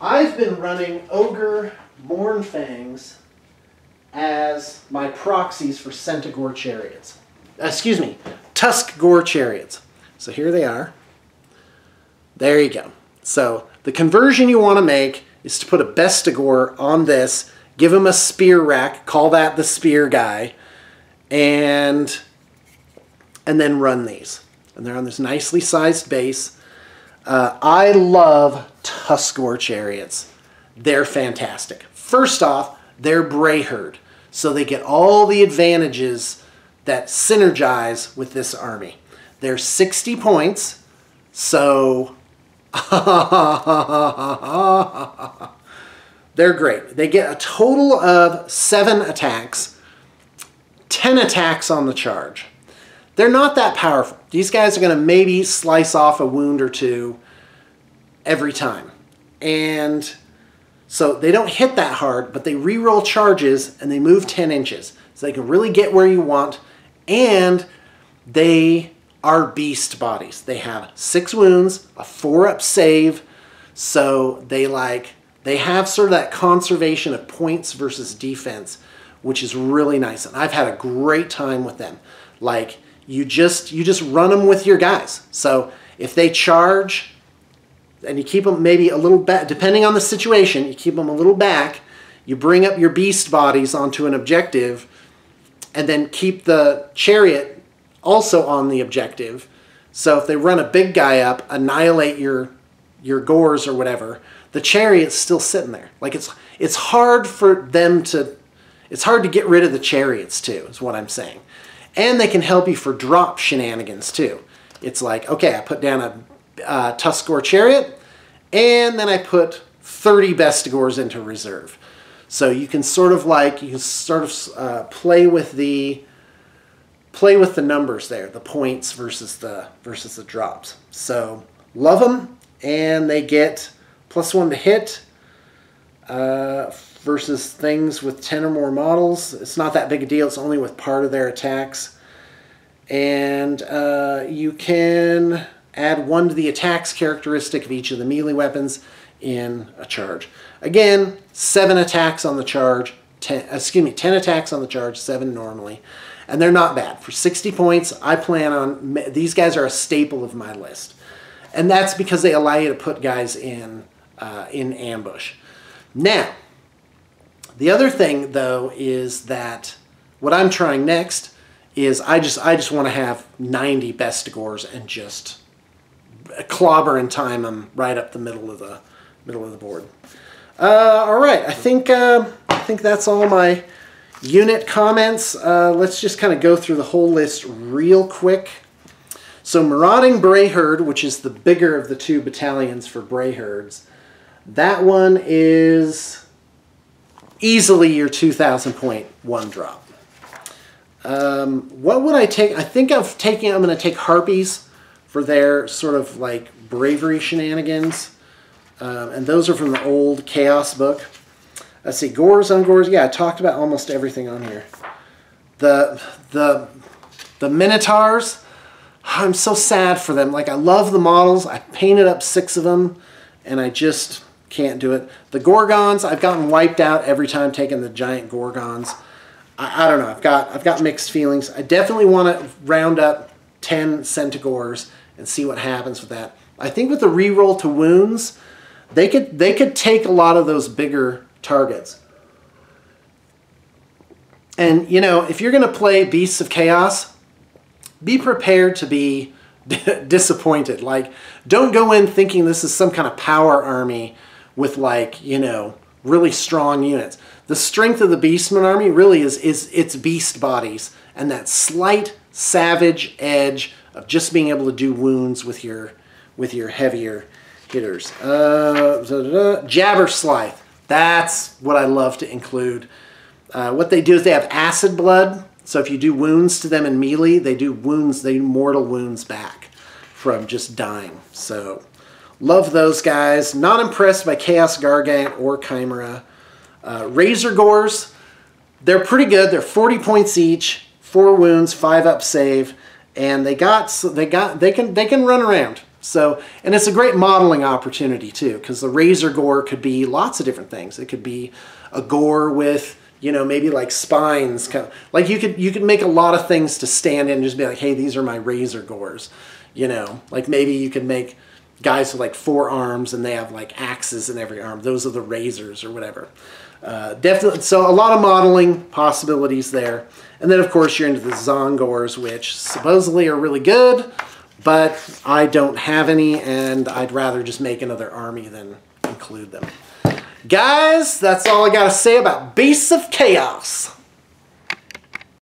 I've been running Ogre Mournfangs as my proxies for Centaur Chariots. Excuse me, Tuskgore Chariots. So here they are. There you go. So the conversion you want to make is to put a Bestigore on this, give him a spear rack, call that the spear guy, and then run these. And they're on this nicely sized base. I love Tuskgore Chariots. They're fantastic. First off, they're Brayherd, so they get all the advantages that synergize with this army. They're 60 points, so they're great. They get a total of 7 attacks, 10 attacks on the charge. They're not that powerful. These guys are going to maybe slice off a wound or two every time. And so they don't hit that hard, but they reroll charges and they move 10 inches. So they can really get where you want. And they are beast bodies. They have 6 wounds, a 4-up save. So they have sort of that conservation of points versus defense, which is really nice. And I've had a great time with them. Like, you just run them with your guys. So if they charge and you keep them maybe a little back, depending on the situation, you keep them a little back, you bring up your beast bodies onto an objective, and then keep the chariot also on the objective. So if they run a big guy up, annihilate your gores or whatever, the chariot's still sitting there. Like, it's hard for them to, it's hard to get rid of the chariots too, is what I'm saying. And they can help you for drop shenanigans too. It's like, okay, I put down a Tuskgore Chariot, and then I put 30 Bestigores into reserve. So you can sort of play with the numbers there, the points versus the drops. So love them, and they get +1 to hit versus things with 10 or more models. It's not that big a deal. It's only with part of their attacks. And you can add 1 to the attacks characteristic of each of the melee weapons in a charge. Again, 7 attacks on the charge, 10 attacks on the charge, 7 normally. And they're not bad. For 60 points, I plan on, these guys are a staple of my list. And that's because they allow you to put guys in ambush. Now, the other thing, though, is that what I'm trying next is I just want to have 90 Bestigores and just clobber and time them right up the middle of the board. All right, I think that's all my unit comments. Let's just kind of go through the whole list real quick. So Marauding Brayherd, which is the bigger of the 2 battalions for Brayherds, that one is easily your 2,000 point 1-drop. What would I take? I think I'm going to take Harpies for their sort of like bravery shenanigans. And those are from the old Chaos book. Let's see, Gores, Ungores. Yeah, I talked about almost everything on here. The Minotaurs, I'm so sad for them. Like, I love the models. I painted up 6 of them, and I just can't do it. The Gorgons, I've gotten wiped out every time taking the giant Gorgons. I don't know. I've got mixed feelings. I definitely want to round up 10 Centaurs and see what happens with that. I think with the reroll to wounds, they could take a lot of those bigger targets. And, you know, if you're going to play Beasts of Chaos, be prepared to be disappointed. Like, don't go in thinking this is some kind of power army with, like, you know, really strong units. The strength of the Beastman army really is its beast bodies and that slight savage edge of just being able to do wounds with your heavier hitters. Jabberslythe. That's what I love to include. What they do is they have acid blood. So if you do wounds to them in melee, they do mortal wounds back from just dying. So love those guys. Not impressed by Chaos Gargant or Chimera. Razor Gores, they're pretty good. They're 40 points each, 4 wounds, 5 up save, and they can run around. So, and it's a great modeling opportunity too, because the razor gore could be lots of different things. It could be a gore with, you know, maybe like spines, kind of, like you could make a lot of things to stand in and just be like, hey, these are my razor gores, you know, like maybe you could make guys with like 4 arms and they have like axes in every arm. Those are the razors or whatever. Definitely, so a lot of modeling possibilities there. And then of course you're into the Zongors, which supposedly are really good, but I don't have any and I'd rather just make another army than include them. Guys, that's all I got to say about Beasts of Chaos.